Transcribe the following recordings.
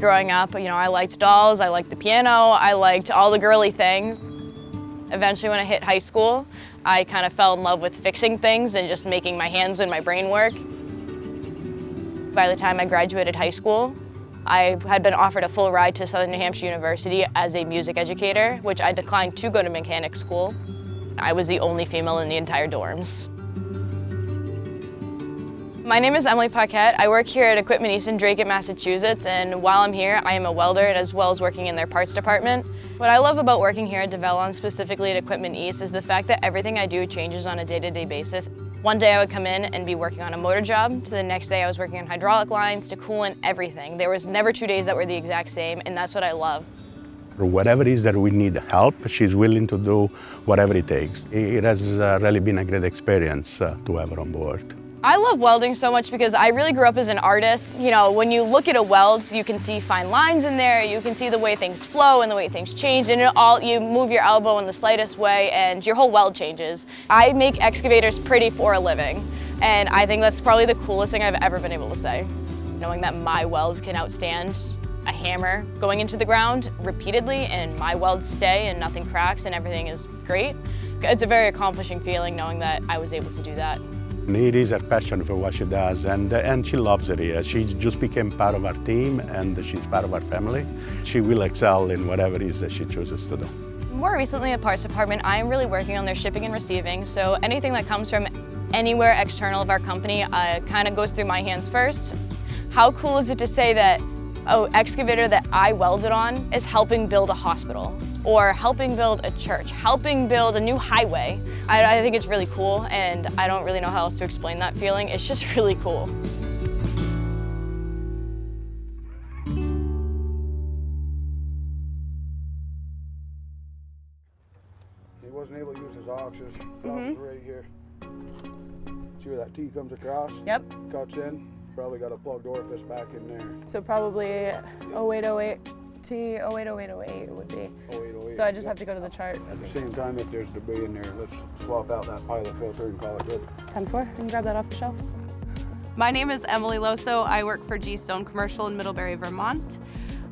Growing up, I liked dolls, I liked the piano, I liked all the girly things. Eventually when I hit high school, I kind of fell in love with fixing things and just making my hands and my brain work. By the time I graduated high school, I had been offered a full ride to Southern New Hampshire University as a music educator, which I declined to go to mechanic school. I was the only female in the entire dorms. My name is Emily Paquette. I work here at Equipment East in Drake, Massachusetts, and while I'm here, I am a welder as well as working in their parts department. What I love about working here at DEVELON, specifically at Equipment East, is the fact that everything I do changes on a day-to-day basis. One day I would come in and be working on a motor job, to the next day I was working on hydraulic lines, to coolant, everything. There was never 2 days that were the exact same, and that's what I love. Whatever it is that we need help, she's willing to do whatever it takes. It has really been a great experience to have her on board. I love welding so much because I really grew up as an artist. When you look at a weld, you can see fine lines in there, you can see the way things flow and the way things change, and you move your elbow in the slightest way and your whole weld changes. I make excavators pretty for a living, and I think that's probably the coolest thing I've ever been able to say. Knowing that my welds can outstand a hammer going into the ground repeatedly, and my welds stay and nothing cracks and everything is great. It's a very accomplishing feeling knowing that I was able to do that. It is her passion for what she does, and she loves it here. She just became part of our team, and she's part of our family. She will excel in whatever it is that she chooses to do. More recently at Parts Department, I am really working on their shipping and receiving, so anything that comes from anywhere external of our company kind of goes through my hands first. How cool is it to say that excavator that I welded on is helping build a hospital, or helping build a church, helping build a new highway. I think it's really cool, and I don't really know how else to explain that feeling. It's just really cool. He wasn't able to use his axes. That was right here. See where that T comes across? Yep. Cuts in. Probably got a plugged orifice back in there. So probably 0808 T 080808 would be. 0808. So I just have to go to the chart. At the same time, if there's debris in there, let's swap out that pilot filter and call it good. 10-4, can you grab that off the shelf? My name is Emily Loso. I work for G-Stone Commercial in Middlebury, Vermont.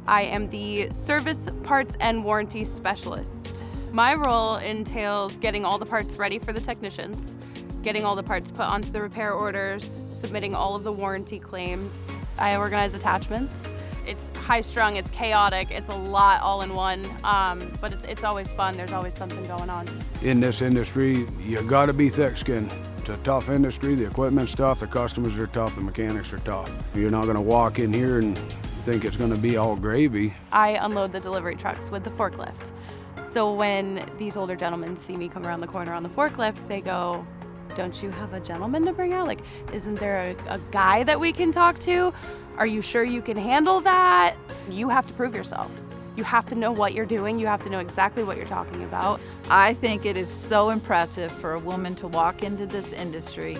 I am the Service Parts and Warranty Specialist. My role entails getting all the parts ready for the technicians, getting all the parts put onto the repair orders, submitting all of the warranty claims. I organize attachments. It's high-strung, it's chaotic, it's a lot all in one, but it's always fun. There's always something going on. In this industry, you gotta be thick-skinned. It's a tough industry. The equipment's tough, the customers are tough, the mechanics are tough. You're not gonna walk in here and think it's gonna be all gravy. I unload the delivery trucks with the forklift. So when these older gentlemen see me come around the corner on the forklift, they go, "Don't you have a gentleman to bring out? Like, isn't there a guy that we can talk to? Are you sure you can handle that?" You have to prove yourself. You have to know what you're doing. You have to know exactly what you're talking about. I think it is so impressive for a woman to walk into this industry,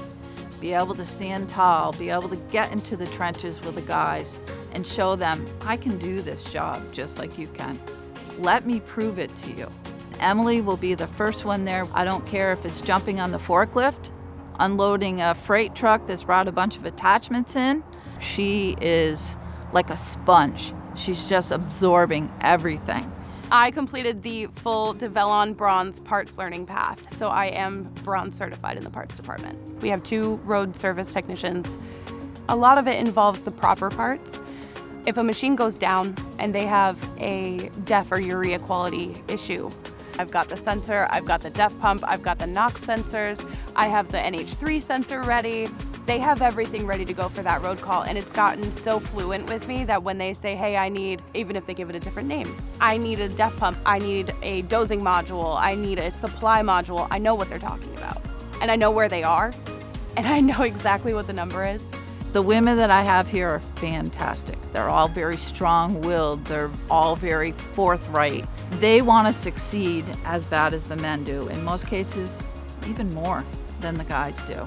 be able to stand tall, be able to get into the trenches with the guys and show them, I can do this job just like you can. Let me prove it to you. Emily will be the first one there. I don't care if it's jumping on the forklift, unloading a freight truck that's brought a bunch of attachments in. She is like a sponge. She's just absorbing everything. I completed the full DEVELON Bronze Parts Learning Path, so I am Bronze certified in the parts department. We have 2 road service technicians. A lot of it involves the proper parts. If a machine goes down and they have a DEF or urea quality issue, I've got the sensor, I've got the DEF pump, I've got the NOx sensors, I have the NH3 sensor ready. They have everything ready to go for that road call, and it's gotten so fluent with me that when they say, hey, I need, even if they give it a different name, I need a DEF pump, I need a dosing module, I need a supply module, I know what they're talking about. And I know where they are, and I know exactly what the number is. The women that I have here are fantastic. They're all very strong-willed. They're all very forthright. They want to succeed as bad as the men do. In most cases, even more than the guys do.